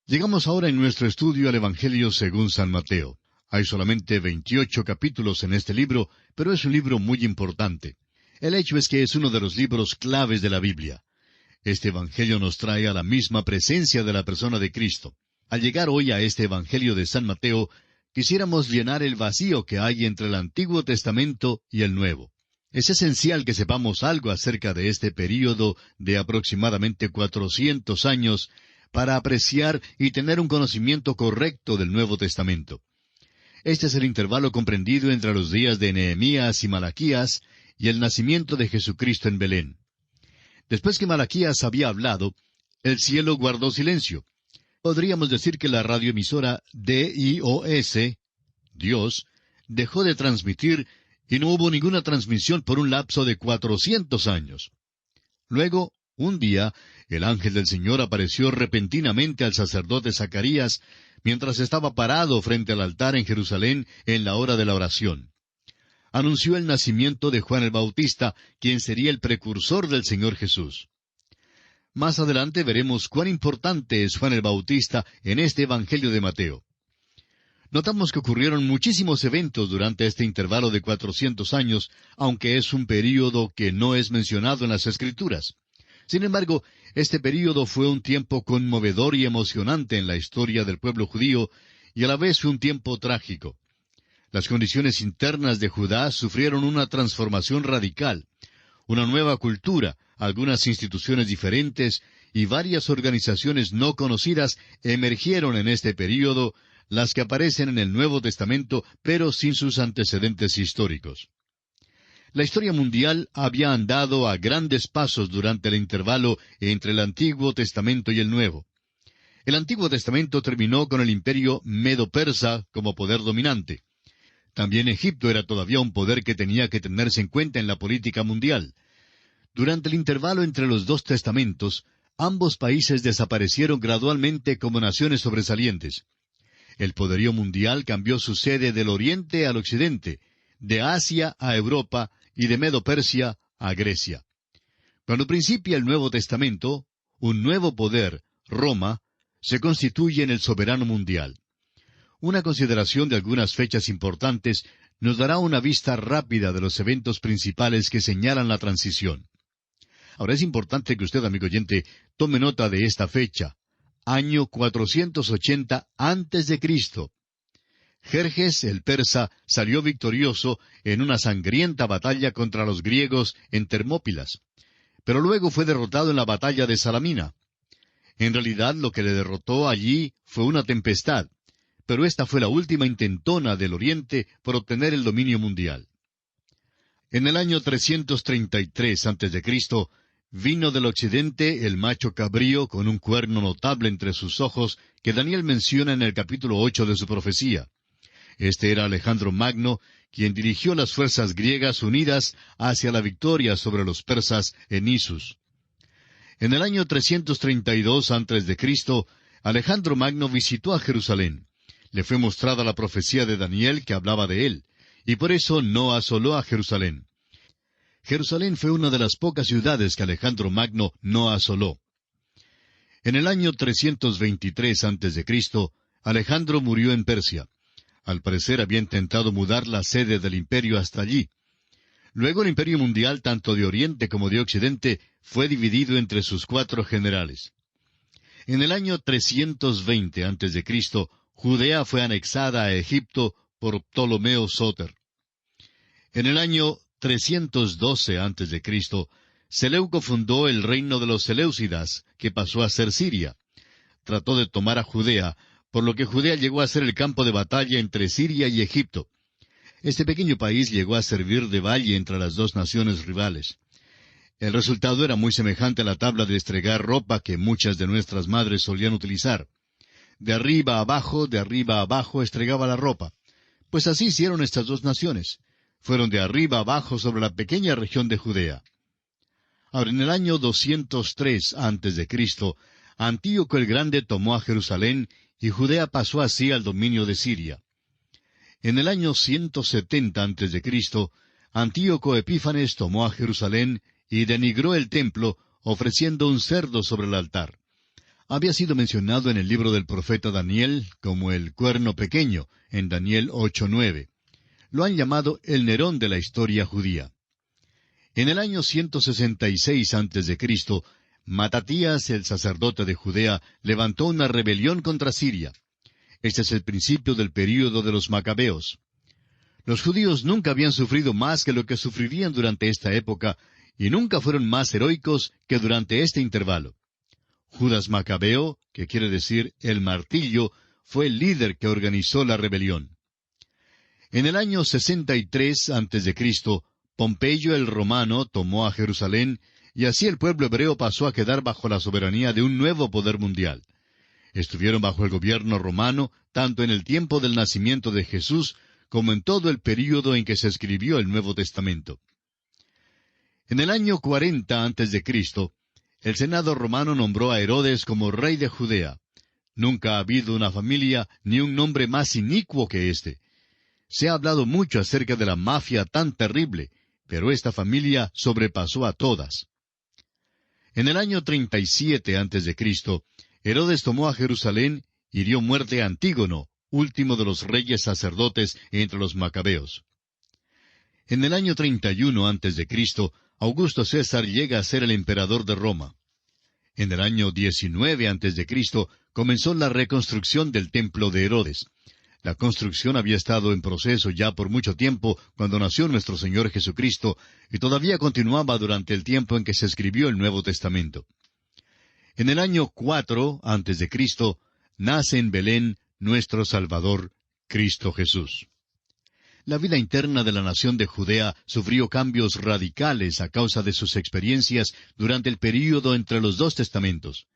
Llegamos ahora en nuestro estudio al Evangelio según San Mateo. Hay solamente 28 capítulos en este libro, pero es un libro muy importante. El hecho es que es uno de los libros claves de la Biblia. Este Evangelio nos trae a la misma presencia de la persona de Cristo. Al llegar hoy a este Evangelio de San Mateo, quisiéramos llenar el vacío que hay entre el Antiguo Testamento y el Nuevo. Es esencial que sepamos algo acerca de este período de aproximadamente 400 años para apreciar y tener un conocimiento correcto del Nuevo Testamento. Este es el intervalo comprendido entre los días de Nehemías y Malaquías y el nacimiento de Jesucristo en Belén. Después que Malaquías había hablado, el cielo guardó silencio. Podríamos decir que la radioemisora DIOS, Dios, dejó de transmitir y no hubo ninguna transmisión por un lapso de 400 años. Luego, un día, el ángel del Señor apareció repentinamente al sacerdote Zacarías mientras estaba parado frente al altar en Jerusalén en la hora de la oración. Anunció el nacimiento de Juan el Bautista, quien sería el precursor del Señor Jesús. Más adelante veremos cuán importante es Juan el Bautista en este Evangelio de Mateo. Notamos que ocurrieron muchísimos eventos durante este intervalo de 400 años, aunque es un período que no es mencionado en las Escrituras. Sin embargo, este período fue un tiempo conmovedor y emocionante en la historia del pueblo judío, y a la vez fue un tiempo trágico. Las condiciones internas de Judá sufrieron una transformación radical, una nueva cultura, algunas instituciones diferentes y varias organizaciones no conocidas emergieron en este período, las que aparecen en el Nuevo Testamento, pero sin sus antecedentes históricos. La historia mundial había andado a grandes pasos durante el intervalo entre el Antiguo Testamento y el Nuevo. El Antiguo Testamento terminó con el imperio medo-persa como poder dominante. También Egipto era todavía un poder que tenía que tenerse en cuenta en la política mundial. Durante el intervalo entre los dos testamentos, ambos países desaparecieron gradualmente como naciones sobresalientes. El poderío mundial cambió su sede del oriente al occidente, de Asia a Europa y de Medo-Persia a Grecia. Cuando principia el Nuevo Testamento, un nuevo poder, Roma, se constituye en el soberano mundial. Una consideración de algunas fechas importantes nos dará una vista rápida de los eventos principales que señalan la transición. Ahora es importante que usted, amigo oyente, tome nota de esta fecha, año 480 antes de Cristo. Jerjes, el persa, salió victorioso en una sangrienta batalla contra los griegos en Termópilas, pero luego fue derrotado en la batalla de Salamina. En realidad, lo que le derrotó allí fue una tempestad, pero esta fue la última intentona del Oriente por obtener el dominio mundial. En el año 333 a.C., vino del occidente el macho cabrío con un cuerno notable entre sus ojos que Daniel menciona en el capítulo 8 de su profecía. Este era Alejandro Magno, quien dirigió las fuerzas griegas unidas hacia la victoria sobre los persas en Isus. En el año 332 a.C., Alejandro Magno visitó a Jerusalén. Le fue mostrada la profecía de Daniel que hablaba de él, y por eso no asoló a Jerusalén. Jerusalén fue una de las pocas ciudades que Alejandro Magno no asoló. En el año 323 a.C., Alejandro murió en Persia. Al parecer había intentado mudar la sede del imperio hasta allí. Luego el imperio mundial, tanto de Oriente como de Occidente, fue dividido entre sus 4 generales. En el año 320 a.C., Judea fue anexada a Egipto por Ptolomeo Sóter. En el año 312 a.C., Seleuco fundó el reino de los Seleucidas, que pasó a ser Siria. Trató de tomar a Judea, por lo que Judea llegó a ser el campo de batalla entre Siria y Egipto. Este pequeño país llegó a servir de valle entre las dos naciones rivales. El resultado era muy semejante a la tabla de estregar ropa que muchas de nuestras madres solían utilizar. De arriba a abajo estregaba la ropa. Pues así hicieron estas dos naciones. Fueron de arriba a abajo sobre la pequeña región de Judea. Ahora, en el año 203 a.C., Antíoco el Grande tomó a Jerusalén y Judea pasó así al dominio de Siria. En el año 170 a.C., Antíoco Epífanes tomó a Jerusalén y denigró el templo, ofreciendo un cerdo sobre el altar. Había sido mencionado en el libro del profeta Daniel como el cuerno pequeño, en Daniel 8:9. Lo han llamado el Nerón de la historia judía. En el año 166 a.C., Matatías, el sacerdote de Judea, levantó una rebelión contra Siria. Este es el principio del período de los Macabeos. Los judíos nunca habían sufrido más que lo que sufrirían durante esta época, y nunca fueron más heroicos que durante este intervalo. Judas Macabeo, que quiere decir el martillo, fue el líder que organizó la rebelión. En el año 63 a.C., Pompeyo el romano tomó a Jerusalén, y así el pueblo hebreo pasó a quedar bajo la soberanía de un nuevo poder mundial. Estuvieron bajo el gobierno romano tanto en el tiempo del nacimiento de Jesús como en todo el período en que se escribió el Nuevo Testamento. En el año 40 a.C., el Senado romano nombró a Herodes como rey de Judea. Nunca ha habido una familia ni un nombre más inicuo que éste. Se ha hablado mucho acerca de la mafia tan terrible, pero esta familia sobrepasó a todas. En el año 37 a.C., Herodes tomó a Jerusalén y dio muerte a Antígono, último de los reyes sacerdotes entre los macabeos. En el año 31 a.C., Augusto César llega a ser el emperador de Roma. En el año 19 a.C. comenzó la reconstrucción del templo de Herodes. La construcción había estado en proceso ya por mucho tiempo cuando nació nuestro Señor Jesucristo, y todavía continuaba durante el tiempo en que se escribió el Nuevo Testamento. En el año 4 a.C., nace en Belén nuestro Salvador, Cristo Jesús. La vida interna de la nación de Judea sufrió cambios radicales a causa de sus experiencias durante el período entre los dos testamentos.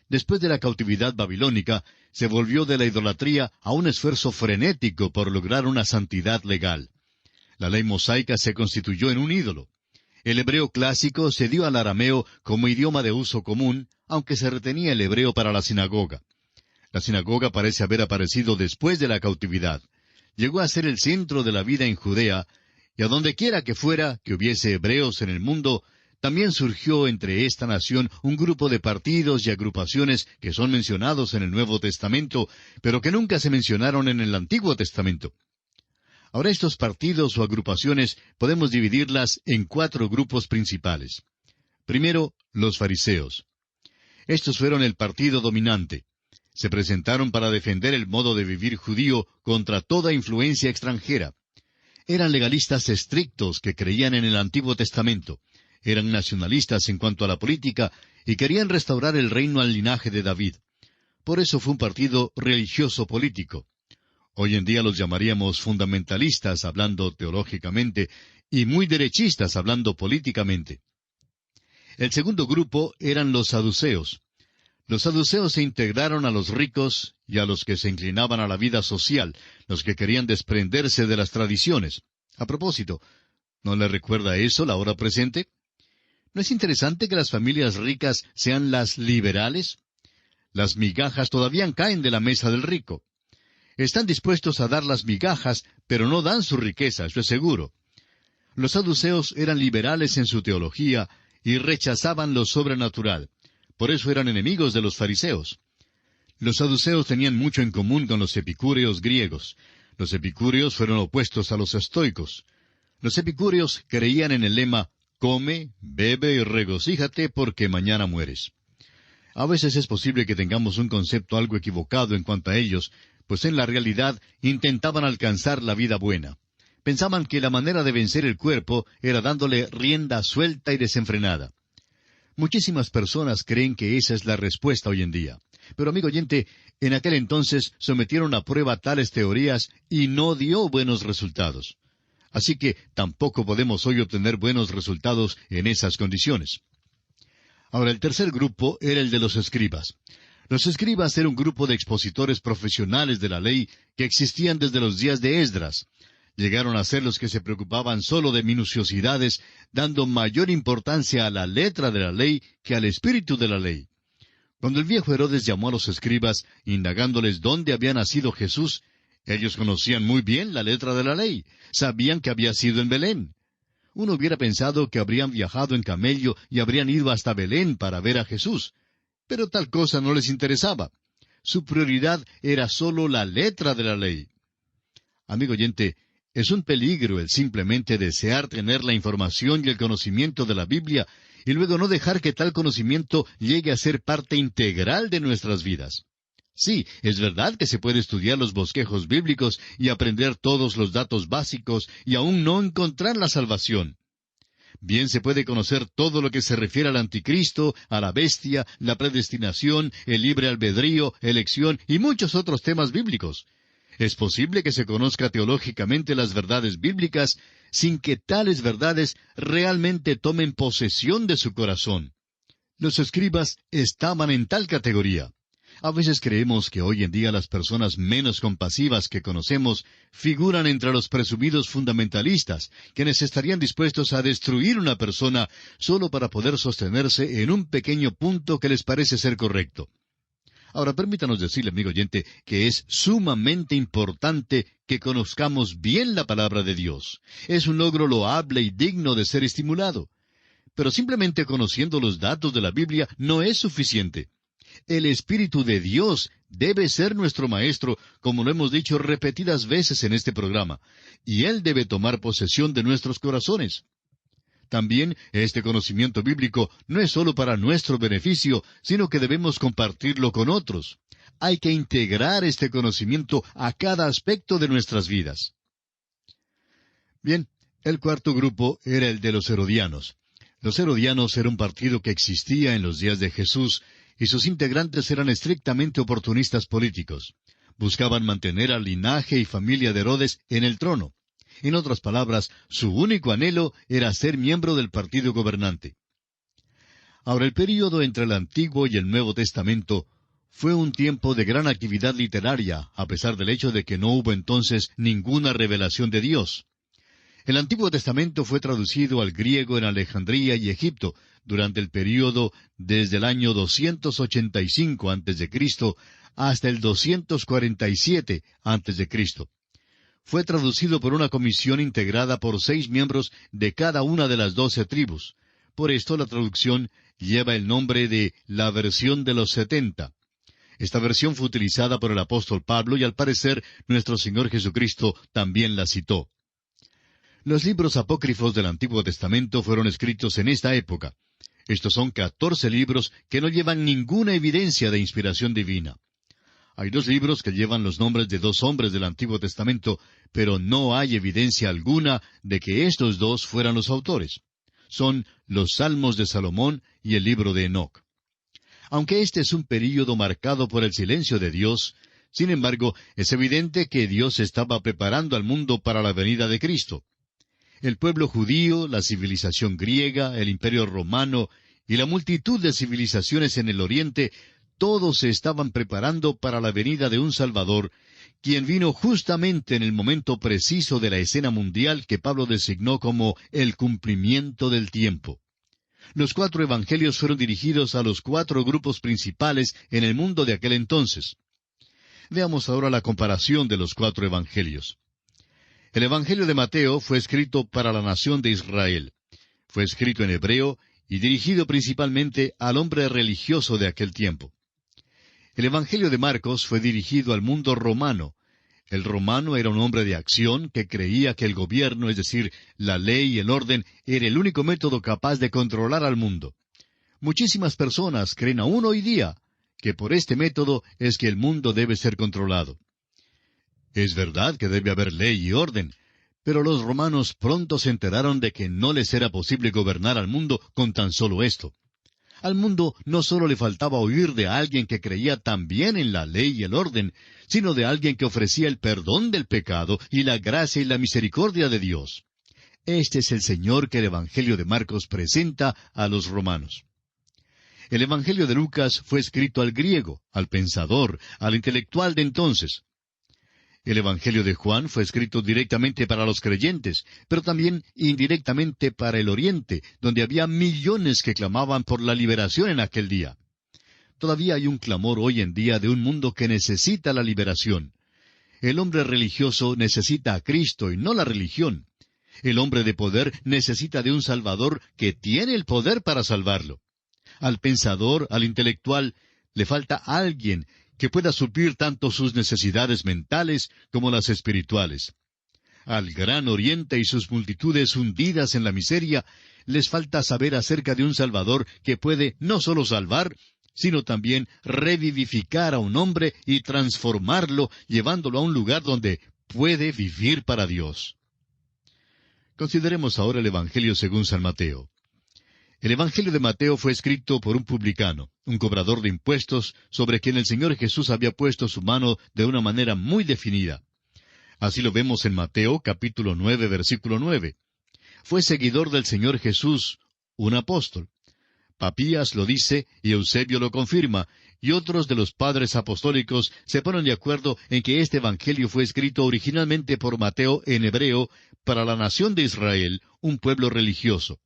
Después de la cautividad babilónica, se volvió de la idolatría a un esfuerzo frenético por lograr una santidad legal. La ley mosaica se constituyó en un ídolo. El hebreo clásico se dio al arameo como idioma de uso común, aunque se retenía el hebreo para la sinagoga. La sinagoga parece haber aparecido después de la cautividad. Llegó a ser el centro de la vida en Judea, y a donde quiera que fuera que hubiese hebreos en el mundo, también surgió entre esta nación un grupo de partidos y agrupaciones que son mencionados en el Nuevo Testamento, pero que nunca se mencionaron en el Antiguo Testamento. Ahora estos partidos o agrupaciones podemos dividirlas en 4 grupos principales. Primero, los fariseos. Estos fueron el partido dominante. Se presentaron para defender el modo de vivir judío contra toda influencia extranjera. Eran legalistas estrictos que creían en el Antiguo Testamento. Eran nacionalistas en cuanto a la política y querían restaurar el reino al linaje de David. Por eso fue un partido religioso-político. Hoy en día los llamaríamos fundamentalistas hablando teológicamente y muy derechistas hablando políticamente. El segundo grupo eran los saduceos. Los saduceos se integraron a los ricos y a los que se inclinaban a la vida social, los que querían desprenderse de las tradiciones. A propósito, ¿no le recuerda eso la hora presente? ¿No es interesante que las familias ricas sean las liberales? Las migajas todavía caen de la mesa del rico. Están dispuestos a dar las migajas, pero no dan su riqueza, eso es seguro. Los saduceos eran liberales en su teología y rechazaban lo sobrenatural. Por eso eran enemigos de los fariseos. Los saduceos tenían mucho en común con los epicúreos griegos. Los epicúreos fueron opuestos a los estoicos. Los epicúreos creían en el lema, come, bebe y regocíjate porque mañana mueres. A veces es posible que tengamos un concepto algo equivocado en cuanto a ellos, pues en la realidad intentaban alcanzar la vida buena. Pensaban que la manera de vencer el cuerpo era dándole rienda suelta y desenfrenada. Muchísimas personas creen que esa es la respuesta hoy en día. Pero amigo oyente, en aquel entonces sometieron a prueba tales teorías y no dio buenos resultados. Así que tampoco podemos hoy obtener buenos resultados en esas condiciones. Ahora, el tercer grupo era el de los escribas. Los escribas eran un grupo de expositores profesionales de la ley que existían desde los días de Esdras. Llegaron a ser los que se preocupaban solo de minuciosidades, dando mayor importancia a la letra de la ley que al espíritu de la ley. Cuando el viejo Herodes llamó a los escribas, indagándoles dónde había nacido Jesús, ellos conocían muy bien la letra de la ley, sabían que había sido en Belén. Uno hubiera pensado que habrían viajado en camello y habrían ido hasta Belén para ver a Jesús. Pero tal cosa no les interesaba. Su prioridad era solo la letra de la ley. Amigo oyente, es un peligro el simplemente desear tener la información y el conocimiento de la Biblia y luego no dejar que tal conocimiento llegue a ser parte integral de nuestras vidas. Sí, es verdad que se puede estudiar los bosquejos bíblicos y aprender todos los datos básicos y aún no encontrar la salvación. Bien se puede conocer todo lo que se refiere al anticristo, a la bestia, la predestinación, el libre albedrío, elección y muchos otros temas bíblicos. Es posible que se conozca teológicamente las verdades bíblicas sin que tales verdades realmente tomen posesión de su corazón. Los escribas estaban en tal categoría. A veces creemos que hoy en día las personas menos compasivas que conocemos figuran entre los presumidos fundamentalistas, quienes estarían dispuestos a destruir una persona solo para poder sostenerse en un pequeño punto que les parece ser correcto. Ahora, permítanos decirle, amigo oyente, que es sumamente importante que conozcamos bien la palabra de Dios. Es un logro loable y digno de ser estimulado. Pero simplemente conociendo los datos de la Biblia no es suficiente. El Espíritu de Dios debe ser nuestro maestro, como lo hemos dicho repetidas veces en este programa, y Él debe tomar posesión de nuestros corazones. También este conocimiento bíblico no es sólo para nuestro beneficio, sino que debemos compartirlo con otros. Hay que integrar este conocimiento a cada aspecto de nuestras vidas. Bien, el cuarto grupo era el de los herodianos. Los herodianos era un partido que existía en los días de Jesús, y sus integrantes eran estrictamente oportunistas políticos. Buscaban mantener al linaje y familia de Herodes en el trono. En otras palabras, su único anhelo era ser miembro del partido gobernante. Ahora, el período entre el Antiguo y el Nuevo Testamento fue un tiempo de gran actividad literaria, a pesar del hecho de que no hubo entonces ninguna revelación de Dios. El Antiguo Testamento fue traducido al griego en Alejandría y Egipto durante el período desde el año 285 a.C. hasta el 247 a.C. Fue traducido por una comisión integrada por 6 miembros de cada una de las 12 tribus. Por esto la traducción lleva el nombre de la versión de los 70. Esta versión fue utilizada por el apóstol Pablo y al parecer nuestro Señor Jesucristo también la citó. Los libros apócrifos del Antiguo Testamento fueron escritos en esta época. Estos son 14 libros que no llevan ninguna evidencia de inspiración divina. Hay 2 libros que llevan los nombres de 2 hombres del Antiguo Testamento, pero no hay evidencia alguna de que estos 2 fueran los autores. Son los Salmos de Salomón y el libro de Enoc. Aunque este es un período marcado por el silencio de Dios, sin embargo, es evidente que Dios estaba preparando al mundo para la venida de Cristo. El pueblo judío, la civilización griega, el imperio romano y la multitud de civilizaciones en el oriente, todos se estaban preparando para la venida de un Salvador, quien vino justamente en el momento preciso de la escena mundial que Pablo designó como el cumplimiento del tiempo. Los 4 evangelios fueron dirigidos a los 4 grupos principales en el mundo de aquel entonces. Veamos ahora la comparación de los 4 evangelios. El Evangelio de Mateo fue escrito para la nación de Israel. Fue escrito en hebreo y dirigido principalmente al hombre religioso de aquel tiempo. El Evangelio de Marcos fue dirigido al mundo romano. El romano era un hombre de acción que creía que el gobierno, es decir, la ley y el orden, era el único método capaz de controlar al mundo. Muchísimas personas creen aún hoy día que por este método es que el mundo debe ser controlado. Es verdad que debe haber ley y orden, pero los romanos pronto se enteraron de que no les era posible gobernar al mundo con tan solo esto. Al mundo no solo le faltaba oír de alguien que creía también en la ley y el orden, sino de alguien que ofrecía el perdón del pecado y la gracia y la misericordia de Dios. Este es el Señor que el Evangelio de Marcos presenta a los romanos. El Evangelio de Lucas fue escrito al griego, al pensador, al intelectual de entonces. El Evangelio de Juan fue escrito directamente para los creyentes, pero también indirectamente para el Oriente, donde había millones que clamaban por la liberación en aquel día. Todavía hay un clamor hoy en día de un mundo que necesita la liberación. El hombre religioso necesita a Cristo y no la religión. El hombre de poder necesita de un Salvador que tiene el poder para salvarlo. Al pensador, al intelectual, le falta alguien que pueda suplir tanto sus necesidades mentales como las espirituales. Al Gran Oriente y sus multitudes hundidas en la miseria, les falta saber acerca de un Salvador que puede no solo salvar, sino también revivificar a un hombre y transformarlo, llevándolo a un lugar donde puede vivir para Dios. Consideremos ahora el Evangelio según San Mateo. El Evangelio de Mateo fue escrito por un publicano, un cobrador de impuestos, sobre quien el Señor Jesús había puesto su mano de una manera muy definida. Así lo vemos en Mateo, capítulo 9, versículo 9. Fue seguidor del Señor Jesús, un apóstol. Papías lo dice y Eusebio lo confirma, y otros de los padres apostólicos se ponen de acuerdo en que este Evangelio fue escrito originalmente por Mateo en hebreo para la nación de Israel, un pueblo religioso.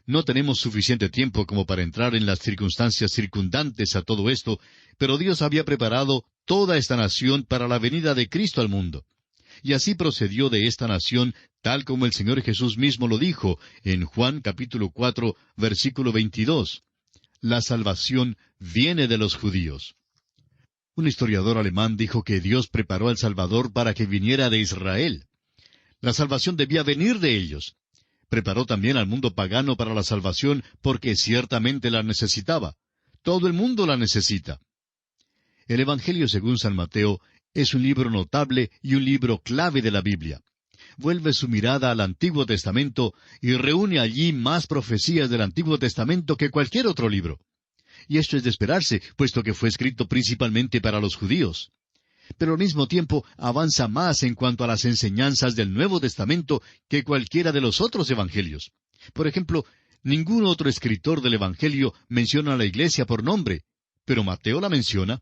No tenemos suficiente tiempo como para entrar en las circunstancias circundantes a todo esto, pero Dios había preparado toda esta nación para la venida de Cristo al mundo. Y así procedió de esta nación, tal como el Señor Jesús mismo lo dijo en Juan capítulo 4, versículo 22. La salvación viene de los judíos. Un historiador alemán dijo que Dios preparó al Salvador para que viniera de Israel. La salvación debía venir de ellos. Preparó también al mundo pagano para la salvación porque ciertamente la necesitaba. Todo el mundo la necesita. El Evangelio según San Mateo es un libro notable y un libro clave de la Biblia. Vuelve su mirada al Antiguo Testamento y reúne allí más profecías del Antiguo Testamento que cualquier otro libro. Y esto es de esperarse, puesto que fue escrito principalmente para los judíos. Pero al mismo tiempo avanza más en cuanto a las enseñanzas del Nuevo Testamento que cualquiera de los otros evangelios. Por ejemplo, ningún otro escritor del Evangelio menciona a la iglesia por nombre, pero Mateo la menciona.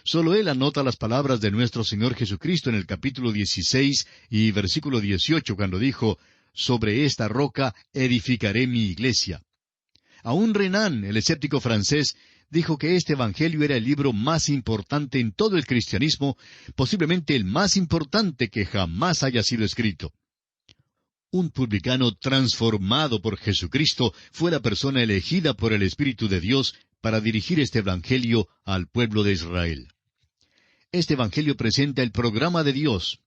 Solo él anota las palabras de nuestro Señor Jesucristo en el capítulo 16 y versículo 18, cuando dijo, «Sobre esta roca edificaré mi iglesia». Aún Renan, el escéptico francés, dijo que este Evangelio era el libro más importante en todo el cristianismo, posiblemente el más importante que jamás haya sido escrito. Un publicano transformado por Jesucristo fue la persona elegida por el Espíritu de Dios para dirigir este Evangelio al pueblo de Israel. Este Evangelio presenta el programa de Dios.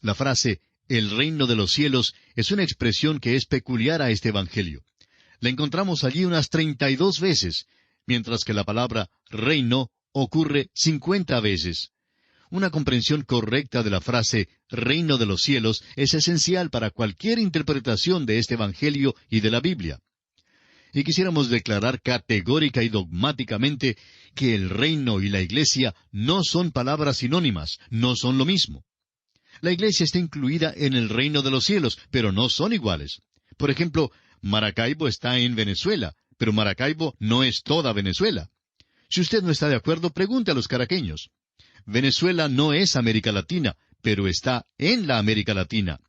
La frase, «el reino de los cielos», es una expresión que es peculiar a este Evangelio. La encontramos allí unas 32 veces, mientras que la palabra reino ocurre 50 veces. Una comprensión correcta de la frase reino de los cielos es esencial para cualquier interpretación de este Evangelio y de la Biblia. Y quisiéramos declarar categórica y dogmáticamente que el reino y la iglesia no son palabras sinónimas, no son lo mismo. La iglesia está incluida en el reino de los cielos, pero no son iguales. Por ejemplo, Maracaibo está en Venezuela, pero Maracaibo no es toda Venezuela. Si usted no está de acuerdo, pregunte a los caraqueños. Venezuela no es América Latina, pero está en la América Latina.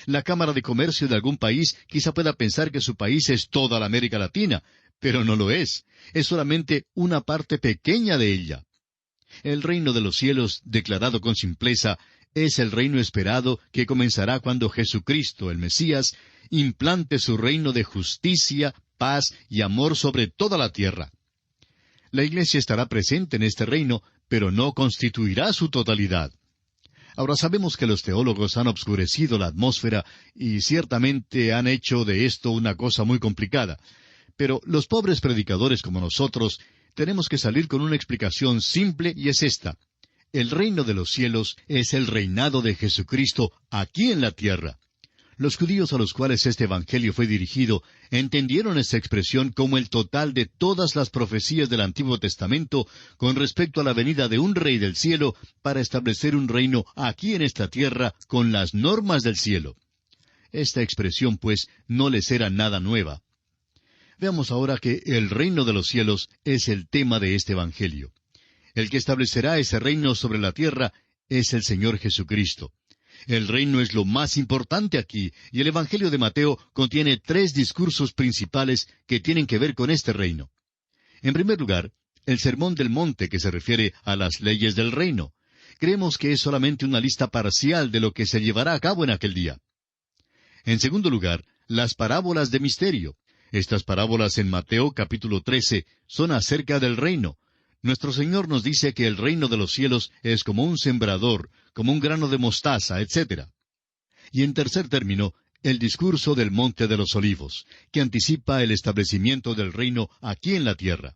La Cámara de Comercio de algún país quizá pueda pensar que su país es toda la América Latina, pero no lo es. Es solamente una parte pequeña de ella. El reino de los cielos, declarado con simpleza, es el reino esperado que comenzará cuando Jesucristo, el Mesías, implante su reino de justicia, paz y amor sobre toda la tierra. La Iglesia estará presente en este reino, pero no constituirá su totalidad. Ahora sabemos que los teólogos han obscurecido la atmósfera y ciertamente han hecho de esto una cosa muy complicada. Pero los pobres predicadores como nosotros tenemos que salir con una explicación simple y es esta. El reino de los cielos es el reinado de Jesucristo aquí en la tierra. Los judíos a los cuales este Evangelio fue dirigido entendieron esta expresión como el total de todas las profecías del Antiguo Testamento con respecto a la venida de un rey del cielo para establecer un reino aquí en esta tierra con las normas del cielo. Esta expresión, pues, no les era nada nueva. Veamos ahora que el reino de los cielos es el tema de este Evangelio. El que establecerá ese reino sobre la tierra es el Señor Jesucristo. El reino es lo más importante aquí, y el Evangelio de Mateo contiene 3 discursos principales que tienen que ver con este reino. En primer lugar, el Sermón del Monte, que se refiere a las leyes del reino. Creemos que es solamente una lista parcial de lo que se llevará a cabo en aquel día. En segundo lugar, las parábolas de misterio. Estas parábolas en Mateo capítulo 13 son acerca del reino. Nuestro Señor nos dice que el reino de los cielos es como un sembrador, como un grano de mostaza, etc. Y en tercer término, el discurso del Monte de los Olivos, que anticipa el establecimiento del reino aquí en la tierra.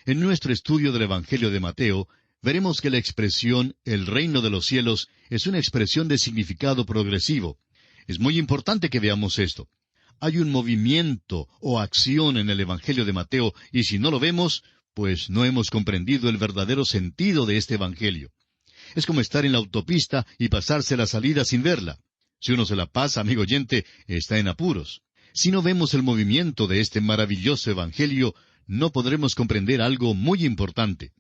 En nuestro estudio del Evangelio de Mateo, veremos que la expresión el reino de los cielos es una expresión de significado progresivo. Es muy importante que veamos esto. Hay un movimiento o acción en el Evangelio de Mateo, y si no lo vemos, pues no hemos comprendido el verdadero sentido de este Evangelio. Es como estar en la autopista y pasarse la salida sin verla. Si uno se la pasa, amigo oyente, está en apuros. Si no vemos el movimiento de este maravilloso Evangelio, no podremos comprender algo muy importante.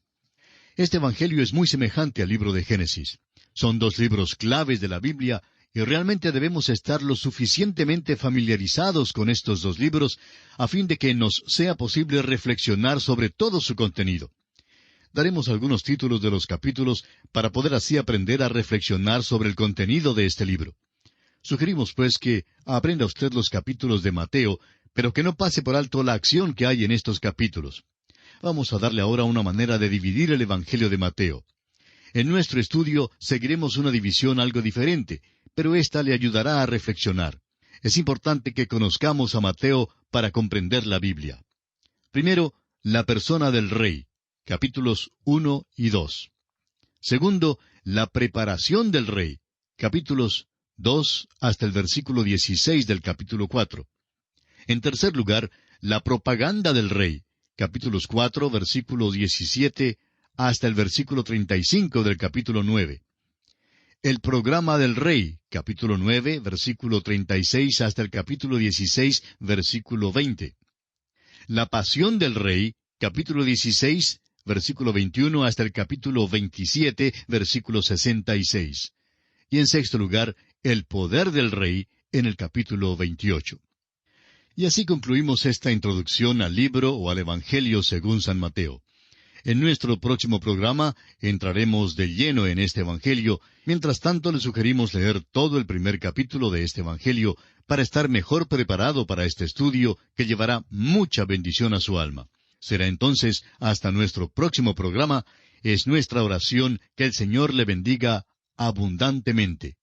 Este Evangelio es muy semejante al libro de Génesis. Son dos libros claves de la Biblia, y realmente debemos estar lo suficientemente familiarizados con estos dos libros a fin de que nos sea posible reflexionar sobre todo su contenido. Daremos algunos títulos de los capítulos para poder así aprender a reflexionar sobre el contenido de este libro. Sugerimos, pues, que aprenda usted los capítulos de Mateo, pero que no pase por alto la acción que hay en estos capítulos. Vamos a darle ahora una manera de dividir el Evangelio de Mateo. En nuestro estudio seguiremos una división algo diferente, pero ésta le ayudará a reflexionar. Es importante que conozcamos a Mateo para comprender la Biblia. Primero, la persona del rey, capítulos 1 y 2. Segundo, la preparación del rey, capítulos 2 hasta el versículo 16 del capítulo 4. En tercer lugar, la propaganda del rey, capítulos 4, versículo 17 hasta el versículo 35 del capítulo 9. El programa del rey, capítulo 9, versículo 36 hasta el capítulo 16, versículo 20. La pasión del rey, capítulo 16, versículo 21 hasta el capítulo 27, versículo 66. Y en sexto lugar, el poder del rey, en el capítulo 28. Y así concluimos esta introducción al libro o al Evangelio según San Mateo. En nuestro próximo programa entraremos de lleno en este Evangelio. Mientras tanto, le sugerimos leer todo el primer capítulo de este Evangelio para estar mejor preparado para este estudio que llevará mucha bendición a su alma. Será entonces hasta nuestro próximo programa. Es nuestra oración que el Señor le bendiga abundantemente.